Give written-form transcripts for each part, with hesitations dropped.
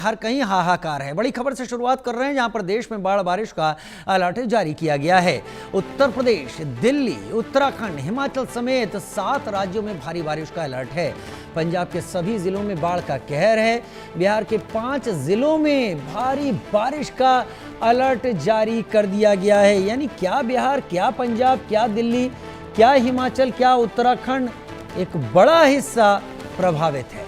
हर कहीं हाहाकार है। बड़ी खबर से शुरुआत कर रहे हैं, जहां पर देश में बाढ़ बारिश का अलर्ट जारी किया गया है। उत्तर प्रदेश, दिल्ली, उत्तराखंड, हिमाचल समेत 7 राज्यों में भारी बारिश का अलर्ट है। पंजाब के सभी जिलों में बाढ़ का कहर है। बिहार के 5 जिलों में भारी बारिश का अलर्ट जारी कर दिया गया है। यानी क्या बिहार, क्या पंजाब, क्या दिल्ली, क्या हिमाचल, क्या उत्तराखंड, एक बड़ा हिस्सा प्रभावित है।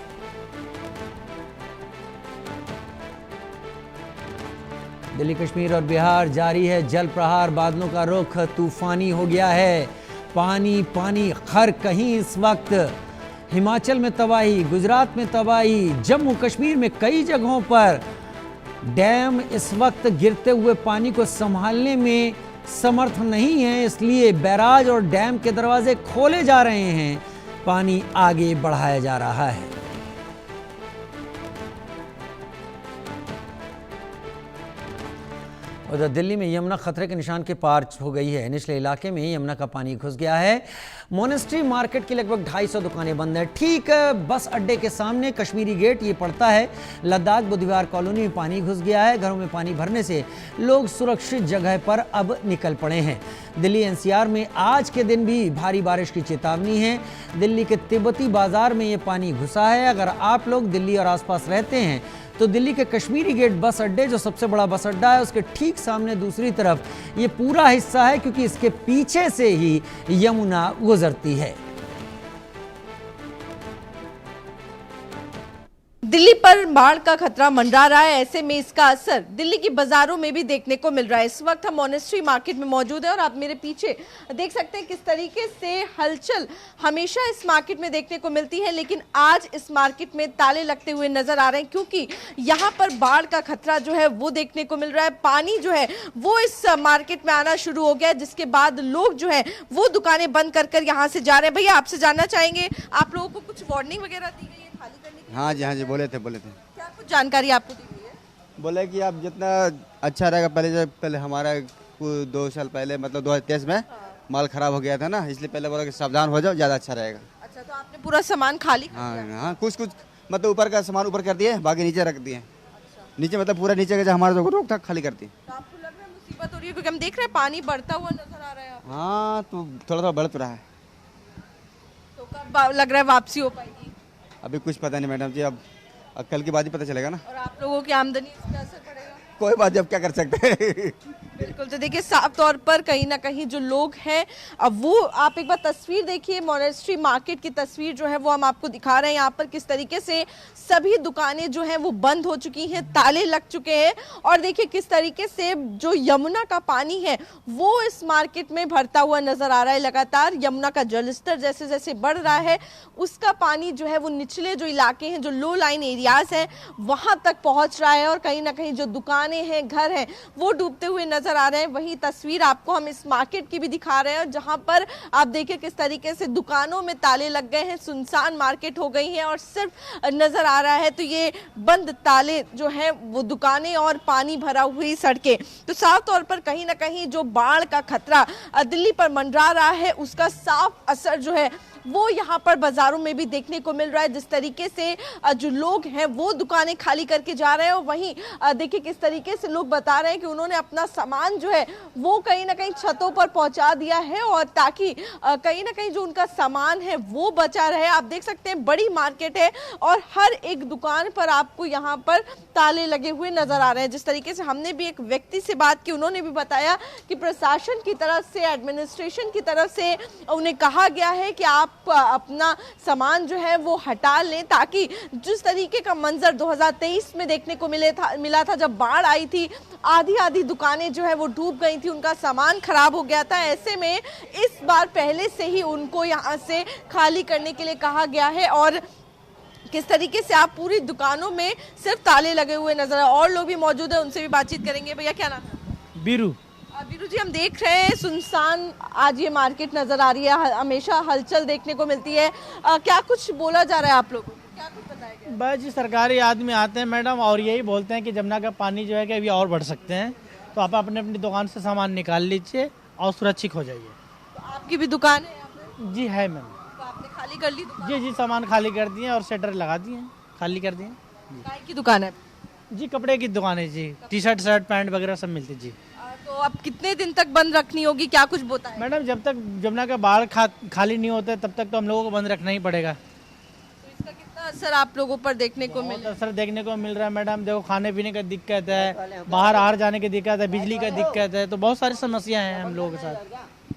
दिल्ली, कश्मीर और बिहार जारी है जल प्रहार। बादलों का रुख तूफानी हो गया है। पानी पानी हर कहीं इस वक्त। हिमाचल में तबाही, गुजरात में तबाही, जम्मू कश्मीर में कई जगहों पर डैम इस वक्त गिरते हुए पानी को संभालने में समर्थ नहीं है, इसलिए बैराज और डैम के दरवाजे खोले जा रहे हैं। पानी आगे बढ़ाया जा रहा है। उधर दिल्ली में यमुना खतरे के निशान के पार हो गई है। निचले इलाके में यमुना का पानी घुस गया है। मोनेस्ट्री मार्केट की लगभग 250 दुकानें बंद हैं। ठीक बस अड्डे के सामने कश्मीरी गेट ये पड़ता है। लद्दाख बुद्धिवार कॉलोनी में पानी घुस गया है। घरों में पानी भरने से लोग सुरक्षित जगह पर अब निकल पड़े हैं। दिल्ली एनसीआर में आज के दिन भी भारी बारिश की चेतावनी है। दिल्ली के तिब्बती बाजार में ये पानी घुसा है। अगर आप लोग दिल्ली और आसपास रहते हैं तो दिल्ली के कश्मीरी गेट बस अड्डे, जो सबसे बड़ा बस अड्डा है, उसके ठीक सामने दूसरी तरफ ये पूरा हिस्सा है, क्योंकि इसके पीछे से ही यमुना गुजरती है। दिल्ली पर बाढ़ का खतरा मंडरा रहा है। ऐसे में इसका असर दिल्ली की बाजारों में भी देखने को मिल रहा है। इस वक्त हम मोनेस्ट्री मार्केट में मौजूद है और आप मेरे पीछे देख सकते हैं किस तरीके से हलचल हमेशा इस मार्केट में देखने को मिलती है, लेकिन आज इस मार्केट में ताले लगते हुए नजर आ रहे हैं, क्योंकि यहाँ पर बाढ़ का खतरा जो है वो देखने को मिल रहा है। पानी जो है वो इस मार्केट में आना शुरू हो गया है, जिसके बाद लोग जो है वो दुकानें बंद कर कर यहाँ से जा रहे हैं। भैया, आपसे जानना चाहेंगे, आप लोगों को कुछ वार्निंग वगैरह दी गई है खाली करने की? हाँ जी बोले थे। क्या कुछ जानकारी आपको दी गई है? बोले कि आप जितना अच्छा रहेगा, पहले हमारा 2 साल पहले मतलब 2023 में माल खराब हो गया था ना, इसलिए पहले बोला कि सावधान हो जाओ, ज़्यादा अच्छा रहेगा। अच्छा, तो आपने पूरा सामान खाली कर दिया? हाँ, कुछ मतलब ऊपर का सामान ऊपर कर दिए, बाकी नीचे रख दिए। नीचे मतलब पूरा नीचे का जो हमारा जो रोक था खाली कर दिए। तो आपको लग रहा है मुसीबत हो रही है, क्योंकि हम देख रहे हैं पानी बढ़ता हुआ नजर आ रहा है। हाँ, तो थोड़ा बढ़ रहा है। तो कब लग रहा है वापसी हो पाएगी? अभी कुछ पता नहीं मैडम जी, अब कल की बाद ही पता चलेगा ना। और आप लोगों की आमदनी इस पे असर पड़ेगा? कोई बात, जब क्या कर सकते हैं। बिल्कुल। तो देखिए, साफ तौर पर कहीं ना कहीं जो लोग हैं, अब वो आप एक बार तस्वीर देखिए, मोनेस्ट्री मार्केट की तस्वीर जो है वो हम आपको दिखा रहे हैं। यहाँ पर किस तरीके से सभी दुकानें जो हैं वो बंद हो चुकी हैं, ताले लग चुके हैं। और देखिए किस तरीके से जो यमुना का पानी है वो इस मार्केट में भरता हुआ नजर आ रहा है। लगातार यमुना का जलस्तर जैसे जैसे बढ़ रहा है, उसका पानी जो है वो निचले जो इलाके हैं, जो लो लाइन एरियाज हैं, वहां तक पहुंच रहा है। और कहीं ना कहीं जो दुकानें हैं, घर हैं, वो डूबते हुए नजर आ रहे हैं। वही तस्वीर आपको हम इस मार्केट की भी दिखा रहे हैं, जहां पर आप देखिए किस तरीके से दुकानों में ताले लग गए हैं, सुनसान मार्केट हो गई है और सिर्फ नजर आ रहा है तो ये बंद ताले जो हैं वो दुकानें और पानी भरा हुई सड़कें। तो साफ तौर पर कहीं ना कहीं जो बाढ़ का खतरा दिल्ली पर मंडरा रहा है, उसका साफ असर जो है वो यहाँ पर बाजारों में भी देखने को मिल रहा है। जिस तरीके से जो लोग हैं वो दुकानें खाली करके जा रहे हैं, और वहीं देखिए किस तरीके से लोग बता रहे हैं कि उन्होंने अपना सामान जो है वो कहीं ना कहीं छतों पर पहुंचा दिया है, और ताकि कहीं ना कहीं जो उनका सामान है वो बचा रहे। आप देख सकते हैं बड़ी मार्केट है और हर एक दुकान पर आपको यहाँ पर ताले लगे हुए नजर आ रहे हैं। जिस तरीके से हमने भी एक व्यक्ति से बात की, उन्होंने भी बताया कि प्रशासन की तरफ से, एडमिनिस्ट्रेशन की तरफ से उन्हें कहा गया है कि आप अपना सामान जो है वो हटा लें, ताकि जिस तरीके का मंजर 2023 में देखने को मिला था, जब बाढ़ आई थी, आधी दुकानें जो है वो डूब गई थी, उनका सामान खराब हो गया था। ऐसे में इस बार पहले से ही उनको यहाँ से खाली करने के लिए कहा गया है। और किस तरीके से आप पूरी दुकानों में सिर्फ ताले लगे हुए नजर आए। और लोग भी मौजूद है, उनसे भी बातचीत करेंगे। भैया, क्या नाम है? बीरू जी, हम देख रहे हैं सुनसान आज ये मार्केट नजर आ रही है, हमेशा हलचल देखने को मिलती है। क्या कुछ बोला जा रहा है आप लोगों को? क्या कुछ बताया गया? बस जी, सरकारी आदमी आते हैं मैडम और यही बोलते हैं कि जमुना का पानी जो है कि अभी और बढ़ सकते हैं, तो आप अपने अपनी दुकान से सामान निकाल लीजिए और सुरक्षित हो जाइए। तो आपकी भी दुकान है यहाँ पे? जी है मैम। तो आपने खाली कर ली दुकान? जी सामान खाली कर दिए और शटर लगा दिए, खाली कर दिए। काय की दुकान है? जी कपड़े की दुकान है जी, टी शर्ट शर्ट पैंट वगैरह सब मिलती जी। तो अब कितने दिन तक बंद रखनी होगी, क्या कुछ बताएं? मैडम जब तक जमुना का बाढ़ खाली नहीं होता है तब तक तो हम लोगों को बंद रखना ही पड़ेगा। तो इसका कितना असर आप लोगों पर देखने को मिल बहुत असर देखने को मिल रहा है मैडम। देखो खाने पीने का दिक्कत है, बाहर आर जाने की दिक्कत है, बिजली का दिक्कत है, तो बहुत सारी समस्याएं हैं हम लोगों के साथ।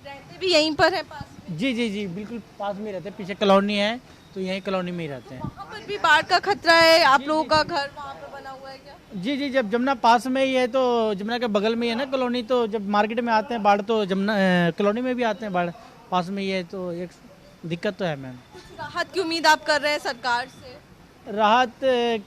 रहते भी यहीं पर है पास में? जी जी जी बिल्कुल पास में रहते हैं, पीछे कॉलोनी है तो यहीं कॉलोनी में ही रहते हैं। वहाँ पर भी बाढ़ का खतरा है, आप लोगों का घर वहाँ पे बना हुआ है क्या? जी जी जब जमुना पास में ही है तो जमुना के बगल में ही है ना कॉलोनी, तो जब मार्केट में आते हैं बाढ़ तो जमुना कॉलोनी में भी आते हैं बाढ़, पास में ही है तो एक दिक्कत तो है मैम। राहत की उम्मीद आप कर रहे हैं सरकार से? राहत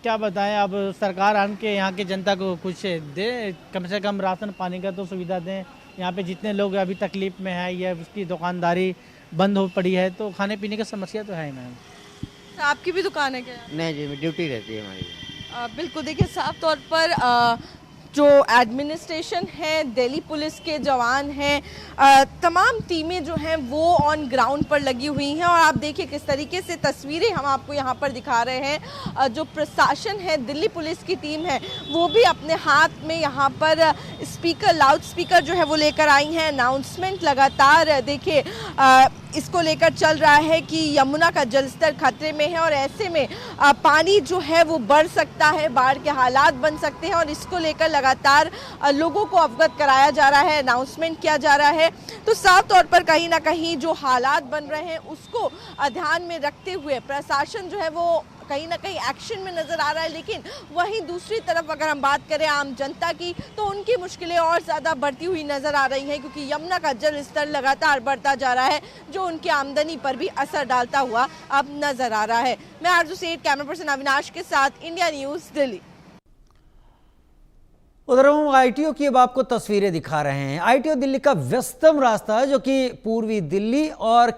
क्या बताएं, अब सरकार आन के यहाँ की जनता को कुछ दे, कम से कम राशन पानी का तो सुविधा दें। यहाँ पे जितने लोग अभी तकलीफ में है या उसकी दुकानदारी बंद हो पड़ी है तो खाने पीने की समस्या तो है ही मैम। तो आपकी भी दुकान है क्या? नहीं जी ड्यूटी रहती है हमारी। बिल्कुल, देखिए साफ तौर पर जो एडमिनिस्ट्रेशन है, दिल्ली पुलिस के जवान हैं, तमाम टीमें जो हैं वो ऑन ग्राउंड पर लगी हुई हैं। और आप देखिए किस तरीके से तस्वीरें हम आपको यहाँ पर दिखा रहे हैं। जो प्रशासन है, दिल्ली पुलिस की टीम है, वो भी अपने हाथ में यहाँ पर स्पीकर, लाउड स्पीकर जो है वो लेकर आई हैं। अनाउंसमेंट लगातार देखिए इसको लेकर चल रहा है कि यमुना का जलस्तर खतरे में है और ऐसे में पानी जो है वो बढ़ सकता है, बाढ़ के हालात बन सकते हैं और इसको लेकर लगातार लोगों को अवगत कराया जा रहा है, अनाउंसमेंट किया जा रहा है। तो साफ तौर पर कहीं ना कहीं जो हालात बन रहे हैं उसको ध्यान में रखते हुए प्रशासन जो है वो कहीं ना कहीं एक्शन में नजर आ रहा है। लेकिन वहीं दूसरी तरफ अगर हम बात करें आम जनता की तो उनकी मुश्किलें और ज़्यादा बढ़ती हुई नजर आ रही हैं, क्योंकि यमुना का जल स्तर लगातार बढ़ता जा रहा है जो उनकी आमदनी पर भी असर डालता हुआ अब नजर आ रहा है। मैं आरजू सेठ, कैमरा पर्सन अविनाश के साथ, इंडिया न्यूज़ दिल्ली। उधर हम आईटीओ की अब आपको तस्वीरें दिखा रहे हैं। आईटीओ दिल्ली का व्यस्तम रास्ता है जो कि पूर्वी दिल्ली और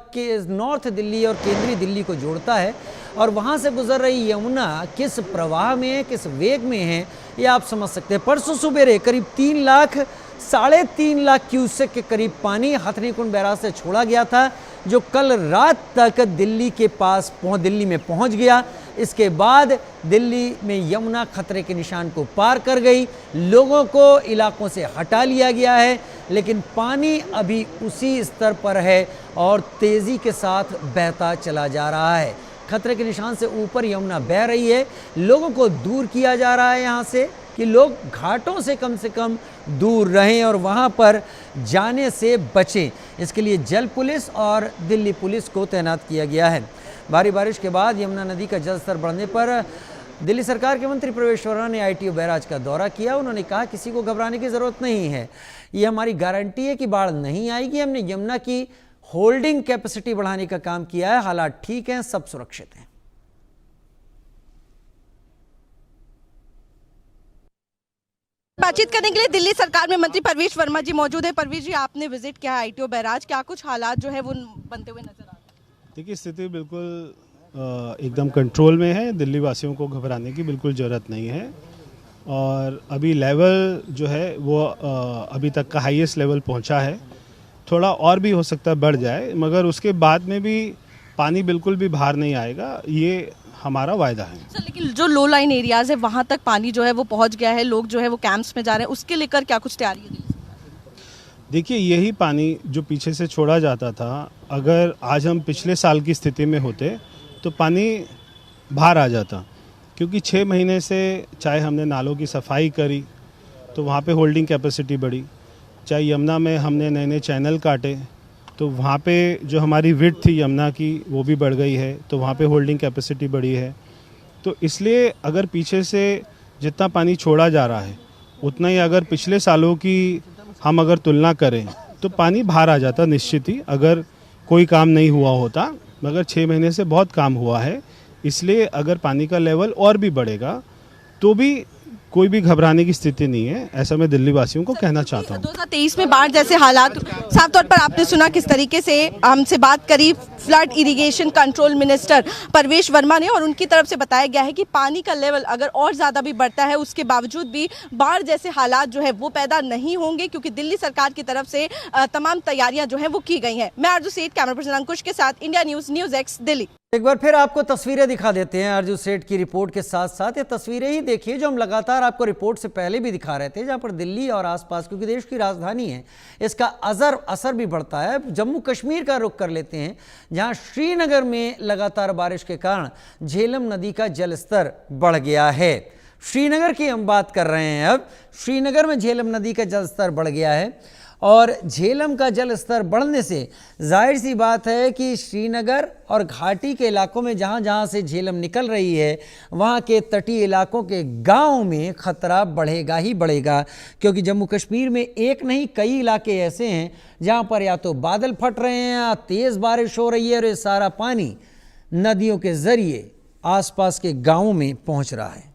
नॉर्थ दिल्ली और केंद्रीय दिल्ली को जोड़ता है और वहां से गुजर रही यमुना किस प्रवाह में है, किस वेग में है, ये आप समझ सकते हैं। परसों सुबेरे करीब 3 लाख क्यूसेक के करीब पानी हथनीकुंड बैराज से छोड़ा गया था जो कल रात तक दिल्ली में पहुंच गया। इसके बाद दिल्ली में यमुना खतरे के निशान को पार कर गई, लोगों को इलाकों से हटा लिया गया है, लेकिन पानी अभी उसी स्तर पर है और तेज़ी के साथ बहता चला जा रहा है। खतरे के निशान से ऊपर यमुना बह रही है, लोगों को दूर किया जा रहा है यहाँ से कि लोग घाटों से कम दूर रहें और वहाँ पर जाने से बचें। इसके लिए जल पुलिस और दिल्ली पुलिस को तैनात किया गया है। भारी बारिश के बाद यमुना नदी का जलस्तर बढ़ने पर दिल्ली सरकार के मंत्री प्रवेश वर्मा ने आईटीओ बैराज का दौरा किया। उन्होंने कहा किसी को घबराने की ज़रूरत नहीं है, ये हमारी गारंटी है कि बाढ़ नहीं आएगी। हमने यमुना की होल्डिंग कैपेसिटी बढ़ाने का काम किया है, हालात ठीक हैं, सब सुरक्षित हैं। बातचीत करने के लिए दिल्ली सरकार में मंत्री परवेश वर्मा जी मौजूद है। परवेश जी, आपने विजिट किया आईटीओ बैराज, क्या कुछ हालात जो है वो बनते हुए नजर आ रहे हैं? देखिए स्थिति बिल्कुल एकदम कंट्रोल में है, दिल्ली वासियों को घबराने की बिल्कुल ज़रूरत नहीं है और अभी लेवल जो है वो अभी तक का हाईएस्ट लेवल पहुंचा है। थोड़ा और भी हो सकता है बढ़ जाए, मगर उसके बाद में भी पानी बिल्कुल भी बाहर नहीं आएगा, ये हमारा वायदा है। सर, लेकिन जो लो लाइन एरियाज है वहाँ तक पानी जो है वो पहुँच गया है, लोग जो है वो कैंप्स में जा रहे हैं, उसके लेकर क्या कुछ तैयारी है? देखिए यही पानी जो पीछे से छोड़ा जाता था, अगर आज हम पिछले साल की स्थिति में होते तो पानी बाहर आ जाता, क्योंकि 6 महीने से चाहे हमने नालों की सफाई करी तो वहाँ पे होल्डिंग कैपेसिटी बढ़ी, चाहे यमुना में हमने नए नए चैनल काटे तो वहाँ पे जो हमारी विड्थ थी यमुना की वो भी बढ़ गई है, तो वहाँ पे होल्डिंग कैपेसिटी बढ़ी है। तो इसलिए अगर पीछे से जितना पानी छोड़ा जा रहा है उतना ही अगर पिछले सालों की हम अगर तुलना करें तो पानी बाहर आ जाता निश्चित ही, अगर कोई काम नहीं हुआ होता, मगर 6 महीने से बहुत काम हुआ है। इसलिए अगर पानी का लेवल और भी बढ़ेगा तो भी कोई भी घबराने की स्थिति नहीं है, ऐसा मैं दिल्ली वासियों को कहना चाहता हूँ। 2023 में बाढ़ जैसे हालात, साफ तौर पर आपने सुना किस तरीके से हमसे बात करी फ्लड इरिगेशन कंट्रोल मिनिस्टर परवेश वर्मा ने, और उनकी तरफ से बताया गया है कि पानी का लेवल अगर और ज़्यादा भी बढ़ता है उसके बावजूद भी बाढ़ जैसे हालात जो है वो पैदा नहीं होंगे, क्योंकि दिल्ली सरकार की तरफ से तमाम तैयारियां जो है वो की गई हैं। मैं आरजू सेठ, कैमरा पर्सन अंकुश के साथ, India news, news x, Delhi. एक बार फिर आपको तस्वीरें दिखा देते हैं अर्जू सेठ की रिपोर्ट के साथ साथ। ये तस्वीरें ही देखिए जो हम लगातार आपको रिपोर्ट से पहले भी दिखा रहे थे, जहां पर दिल्ली और आसपास, क्योंकि देश की राजधानी है, इसका असर भी बढ़ता है। जम्मू कश्मीर का रुख कर लेते हैं, जहां श्रीनगर में लगातार बारिश के कारण झेलम नदी का जलस्तर बढ़ गया है। श्रीनगर की हम बात कर रहे हैं। अब श्रीनगर में झेलम नदी का जलस्तर बढ़ गया है और झेलम का जल स्तर बढ़ने से जाहिर सी बात है कि श्रीनगर और घाटी के इलाकों में जहाँ जहाँ से झेलम निकल रही है, वहाँ के तटीय इलाकों के गांव में खतरा बढ़ेगा ही बढ़ेगा। क्योंकि जम्मू कश्मीर में एक नहीं कई इलाके ऐसे हैं जहाँ पर या तो बादल फट रहे हैं या तेज़ बारिश हो रही है और ये सारा पानी नदियों के ज़रिए आसपास के गाँवों में पहुँच रहा है।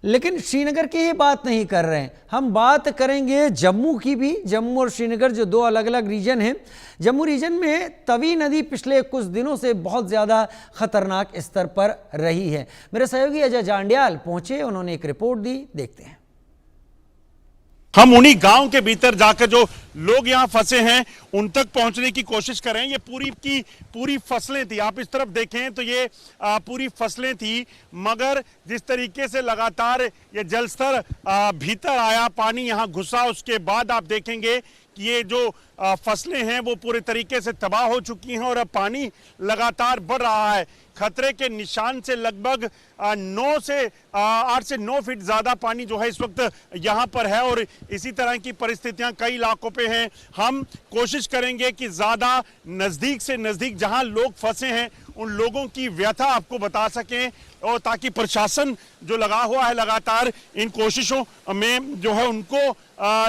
लेकिन श्रीनगर की ही बात नहीं कर रहे हैं, हम बात करेंगे जम्मू की भी। जम्मू और श्रीनगर जो दो अलग अलग रीजन हैं, जम्मू रीजन में तवी नदी पिछले कुछ दिनों से बहुत ज़्यादा खतरनाक स्तर पर रही है। मेरे सहयोगी अजय जांडियाल पहुंचे, उन्होंने एक रिपोर्ट दी, देखते हैं। हम उन्हीं गांव के भीतर जाकर जो लोग यहाँ फंसे हैं उन तक पहुंचने की कोशिश कर रहे हैं। ये पूरी की पूरी फसलें थी, आप इस तरफ देखें तो ये पूरी फसलें थी, मगर जिस तरीके से लगातार ये जलस्तर भीतर आया, पानी यहाँ घुसा, उसके बाद आप देखेंगे कि ये जो फसलें हैं वो पूरे तरीके से तबाह हो चुकी हैं और अब पानी लगातार बढ़ रहा है। खतरे के निशान से लगभग 8 से 9 फीट ज़्यादा पानी जो है इस वक्त यहाँ पर है और इसी तरह की परिस्थितियाँ कई इलाकों पे हैं। हम कोशिश करेंगे कि ज़्यादा नज़दीक से नज़दीक जहाँ लोग फंसे हैं उन लोगों की व्यथा आपको बता सकें और ताकि प्रशासन जो लगा हुआ है लगातार इन कोशिशों में जो है उनको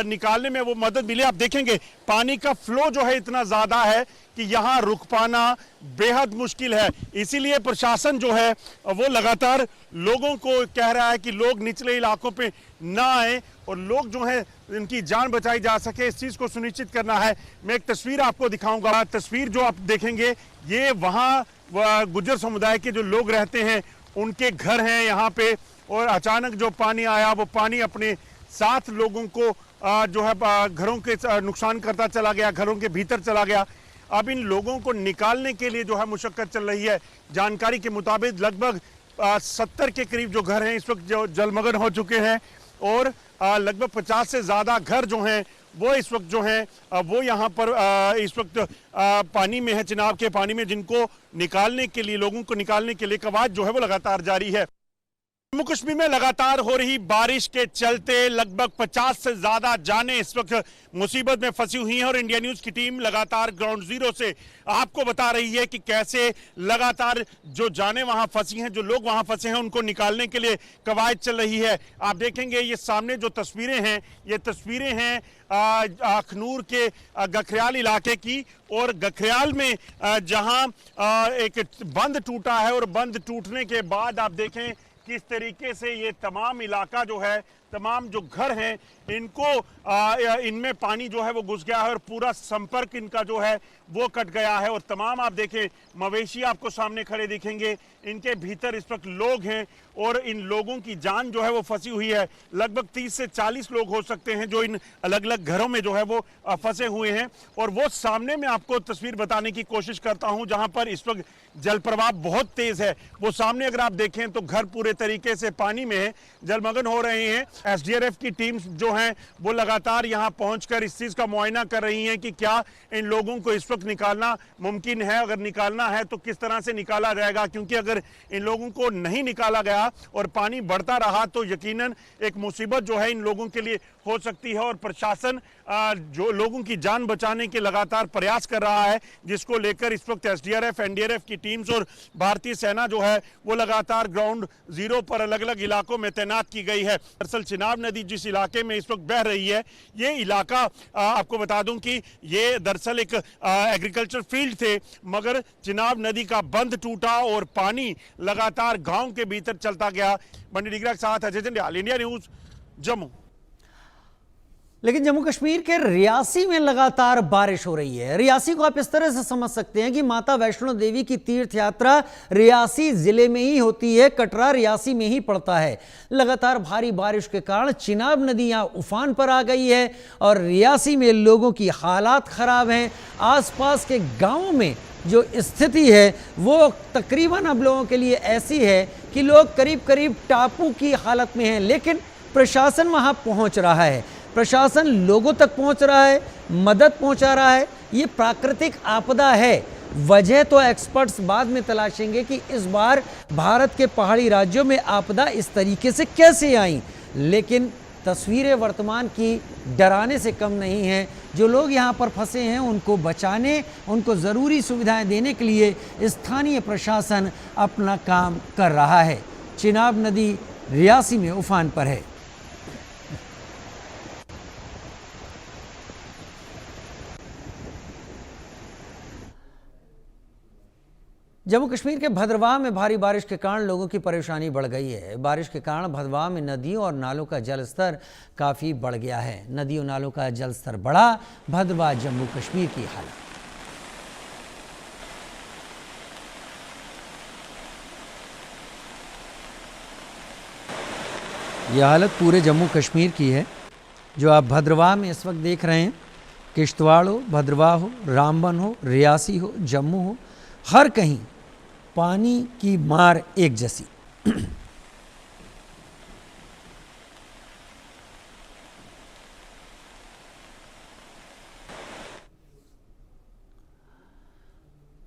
निकालने में वो मदद मिले। आप देखेंगे पानी का फ्लो जो है इतना ज़्यादा है कि यहाँ रुक पाना बेहद मुश्किल है। इसीलिए प्रशासन जो है वो लगातार लोगों को कह रहा है कि लोग निचले इलाकों पे ना आए और लोग जो है इनकी जान बचाई जा सके, इस चीज़ को सुनिश्चित करना है। मैं एक तस्वीर आपको दिखाऊंगा। तस्वीर जो आप देखेंगे ये वहाँ गुज्जर समुदाय के जो लोग रहते हैं उनके घर हैं यहाँ पे, और अचानक जो पानी आया वो पानी अपने साथ लोगों को जो है घरों के नुकसान करता चला गया, घरों के भीतर चला गया। अब इन लोगों को निकालने के लिए जो है मुशक्कत चल रही है। जानकारी के मुताबिक लगभग 70 के करीब जो घर हैं इस वक्त जो जलमग्न हो चुके हैं और लगभग 50 से ज़्यादा घर जो हैं वो इस वक्त जो हैं वो यहाँ पर इस वक्त पानी में है, चिनाब के पानी में, जिनको निकालने के लिए, लोगों को निकालने के लिए कवायद जो है वो लगातार जारी है। जम्मू कश्मीर में लगातार हो रही बारिश के चलते लगभग 50 से ज्यादा जानें इस वक्त मुसीबत में फंसी हुई हैं और इंडिया न्यूज की टीम लगातार ग्राउंड जीरो से आपको बता रही है कि कैसे लगातार जो जानें वहां फंसी हैं, जो लोग वहां फंसे हैं, उनको निकालने के लिए कवायद चल रही है। आप देखेंगे ये सामने जो तस्वीरें हैं, ये तस्वीरें हैं अखनूर के गखरियाल इलाके की, और गखरियाल में जहां एक बंद टूटा है और बंद टूटने के बाद आप देखें किस तरीके से ये तमाम इलाका जो है, तमाम जो घर हैं, इनको इनमें पानी जो है वो घुस गया है और पूरा संपर्क इनका जो है वो कट गया है। और तमाम आप देखें मवेशी आपको सामने खड़े दिखेंगे, इनके भीतर इस वक्त लोग हैं और इन लोगों की जान जो है वो फंसी हुई है। लगभग 30 से 40 लोग हो सकते हैं जो इन अलग अलग घरों में जो है वो फंसे हुए हैं। और वो सामने में आपको तस्वीर बताने की कोशिश करता हूं जहां पर इस वक्त जल प्रवाह बहुत तेज है। वो सामने अगर आप देखें तो घर पूरे तरीके से पानी में है, जलमग्न हो रहे हैं। एसडीआरएफ की टीम्स जो हैं वो लगातार यहां पहुंचकर इस चीज का मुआयना कर रही हैं कि क्या इन लोगों को इस वक्त निकालना मुमकिन है, अगर निकालना है तो किस तरह से निकाला जाएगा, क्योंकि अगर इन लोगों को नहीं निकाला गया और पानी बढ़ता रहा तो यकीनन एक मुसीबत जो है इन लोगों के लिए हो सकती है। और प्रशासन जो लोगों की जान बचाने के लगातार प्रयास कर रहा है, जिसको लेकर इस वक्त एसडीआरएफ, एनडीआरएफ की टीम्स और भारतीय सेना जो है वो लगातार ग्राउंड जीरो पर अलग अलग इलाकों में तैनात की गई है। दरअसल चिनाब नदी जिस इलाके में इस वक्त बह रही है, ये इलाका आपको बता दूं कि ये दरअसल एक एग्रीकल्चर फील्ड थे, मगर चिनाब नदी का बंद टूटा और पानी लगातार गांव के भीतर चलता गया। बंडी डिगरा के साथ अजय जंडियाल, इंडिया न्यूज, जम्मू। लेकिन जम्मू कश्मीर के रियासी में लगातार बारिश हो रही है। रियासी को आप इस तरह से समझ सकते हैं कि माता वैष्णो देवी की तीर्थ यात्रा रियासी जिले में ही होती है, कटरा रियासी में ही पड़ता है। लगातार भारी बारिश के कारण चिनाब नदी यहां उफान पर आ गई है और रियासी में लोगों की हालात खराब हैं। आसपास के गांवों में जो स्थिति है वो तकरीबन अब लोगों के लिए ऐसी है कि लोग करीब करीब टापू की हालत में हैं, लेकिन प्रशासन वहां पहुंच रहा है, प्रशासन लोगों तक पहुंच रहा है, मदद पहुंचा रहा है। ये प्राकृतिक आपदा है। वजह तो एक्सपर्ट्स बाद में तलाशेंगे कि इस बार भारत के पहाड़ी राज्यों में आपदा इस तरीके से कैसे आई, लेकिन तस्वीरें वर्तमान की डराने से कम नहीं हैं। जो लोग यहाँ पर फंसे हैं उनको बचाने, उनको ज़रूरी सुविधाएं देने के लिए स्थानीय प्रशासन अपना काम कर रहा है। चिनाब नदी रियासी में उफान पर है। जम्मू कश्मीर के भद्रवाह में भारी बारिश के कारण लोगों की परेशानी बढ़ गई है। बारिश के कारण भद्रवाह में नदियों और नालों का जलस्तर काफ़ी बढ़ गया है। नदियों नालों का जलस्तर बढ़ा, भद्रवाह जम्मू कश्मीर की हालत। यह हालत पूरे जम्मू कश्मीर की है। जो आप भद्रवाह में इस वक्त देख रहे हैं, किश्तवाड़ हो, भद्रवाह हो, रामबन हो, रियासी हो, जम्मू हो, हर कहीं पानी की मार एक जैसी।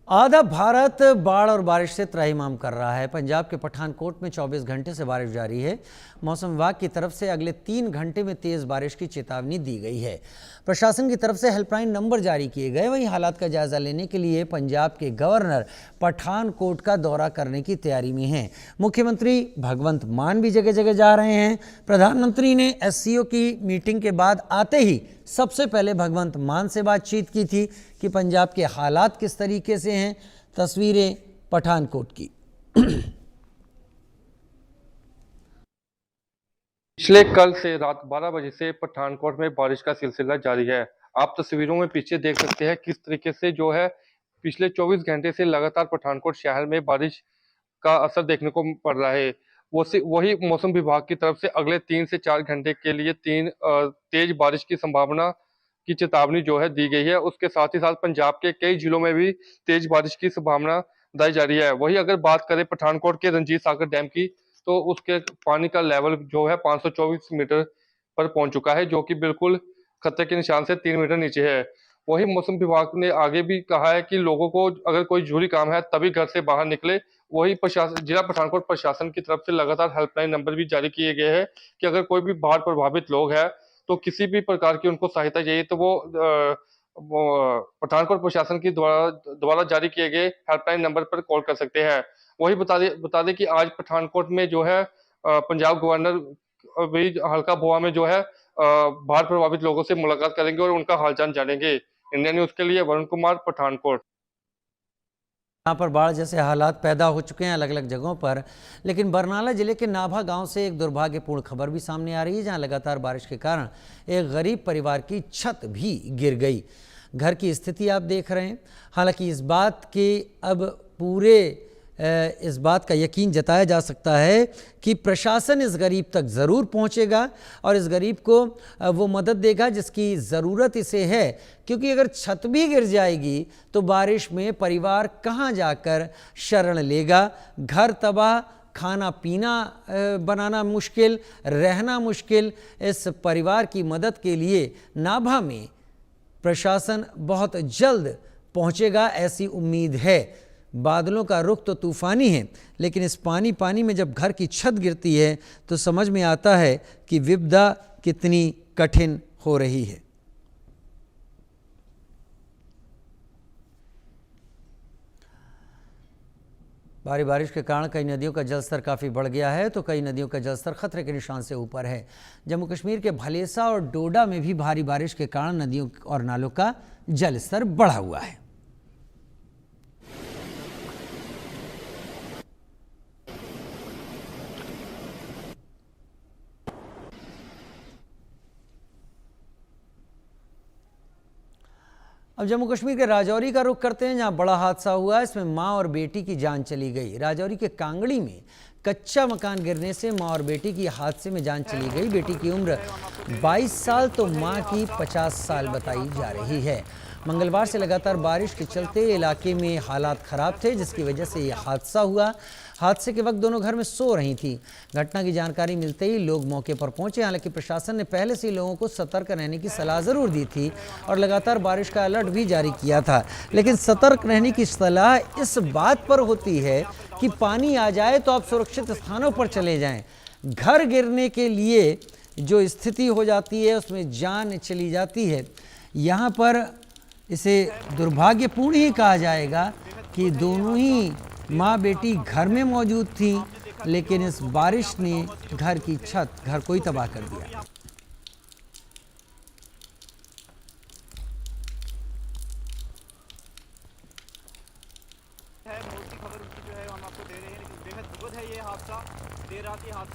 आधा भारत बाढ़ और बारिश से त्राहिमाम कर रहा है। पंजाब के पठानकोट में 24 घंटे से बारिश जारी है। मौसम विभाग की तरफ से अगले 3 घंटे में तेज बारिश की चेतावनी दी गई है। प्रशासन की तरफ से हेल्पलाइन नंबर जारी किए गए। वहीं हालात का जायजा लेने के लिए पंजाब के गवर्नर पठानकोट का दौरा करने की तैयारी में हैं। मुख्यमंत्री भगवंत मान भी जगह जगह जा रहे हैं। प्रधानमंत्री ने एससीओ की मीटिंग के बाद आते ही सबसे पहले भगवंत मान से बातचीत की थी कि पंजाब के हालात किस तरीके से हैं। तस्वीरें पठानकोट की। पिछले कल से रात 12 बजे से पठानकोट में बारिश का सिलसिला जारी है। आप तस्वीरों में पीछे देख सकते हैं किस तरीके से जो है पिछले 24 घंटे से लगातार पठानकोट शहर में बारिश का असर देखने को पड़ रहा है। वही मौसम विभाग की तरफ से अगले 3 से 4 घंटे के लिए तेज बारिश की संभावना की चेतावनी जो है दी गई है। उसके साथ ही साथ पंजाब के कई जिलों में भी तेज बारिश की संभावना दाई जा रही है। वही अगर बात करें पठानकोट के रंजीत सागर डैम की, तो उसके पानी का लेवल जो है 524 मीटर पर पहुंच चुका है, जो कि बिल्कुल खतरे के निशान से 3 मीटर नीचे है। वही मौसम विभाग ने आगे भी कहा है कि लोगों को अगर कोई जरूरी काम है तभी घर से बाहर निकले। वही जिला पठानकोट प्रशासन की तरफ से लगातार हेल्पलाइन नंबर भी जारी किए गए हैं कि अगर कोई भी बाढ़ प्रभावित लोग है तो किसी भी प्रकार की उनको सहायता चाहिए तो वो पठानकोट प्रशासन की द्वारा जारी किए गए हेल्पलाइन नंबर पर कॉल कर सकते हैं। वही बता दें कि आज पठानकोट में जो है पंजाब गवर्नर भी हल्का भुआ में जो है बाढ़ प्रभावित लोगों से मुलाकात करेंगे और उनका हालचाल जानेंगे। इंडिया न्यूज के लिए वरुण कुमार, पठानकोट। यहाँ पर बाढ़ जैसे हालात पैदा हो चुके हैं अलग अलग जगहों पर, लेकिन बरनाला जिले के नाभा गांव से एक दुर्भाग्यपूर्ण खबर भी सामने आ रही है, जहां लगातार बारिश के कारण एक गरीब परिवार की छत भी गिर गई। घर की स्थिति आप देख रहे हैं। हालांकि इस बात का यकीन जताया जा सकता है कि प्रशासन इस गरीब तक ज़रूर पहुंचेगा और इस गरीब को वो मदद देगा जिसकी ज़रूरत इसे है, क्योंकि अगर छत भी गिर जाएगी तो बारिश में परिवार कहां जाकर शरण लेगा। घर तबाह, खाना पीना बनाना मुश्किल, रहना मुश्किल। इस परिवार की मदद के लिए नाभा में प्रशासन बहुत जल्द पहुंचेगा, ऐसी उम्मीद है। बादलों का रुख तो तूफानी है, लेकिन इस पानी में जब घर की छत गिरती है तो समझ में आता है कि विपदा कितनी कठिन हो रही है। भारी बारिश के कारण कई नदियों का जलस्तर काफ़ी बढ़ गया है, तो कई नदियों का जलस्तर खतरे के निशान से ऊपर है। जम्मू कश्मीर के भलेसा और डोडा में भी भारी बारिश के कारण नदियों और नालों का जलस्तर बढ़ा हुआ है। अब जम्मू कश्मीर के राजौरी का रुख करते हैं, जहां बड़ा हादसा हुआ। इसमें मां और बेटी की जान चली गई। राजौरी के कांगड़ी में कच्चा मकान गिरने से मां और बेटी की हादसे में जान चली गई। बेटी की उम्र 22 साल तो मां की 50 साल बताई जा रही है। मंगलवार से लगातार बारिश के चलते इलाके में हालात खराब थे, जिसकी वजह से यह हादसा हुआ। हादसे के वक्त दोनों घर में सो रही थी। घटना की जानकारी मिलते ही लोग मौके पर पहुंचे। हालांकि प्रशासन ने पहले से ही लोगों को सतर्क रहने की सलाह ज़रूर दी थी और लगातार बारिश का अलर्ट भी जारी किया था, लेकिन सतर्क रहने की सलाह इस बात पर होती है कि पानी आ जाए तो आप सुरक्षित स्थानों पर चले जाएं। घर गिरने के लिए जो स्थिति हो जाती है उसमें जान चली जाती है। यहाँ पर इसे दुर्भाग्यपूर्ण ही कहा जाएगा कि दोनों ही माँ बेटी घर में मौजूद थी, लेकिन इस बारिश ने घर की छत, घर को ही तबाह कर दिया। है, खबर उनकी जो है हम आपको दे रहे हैं, लेकिन बेहद दुखद है ये हादसा। देर रात ये हादसा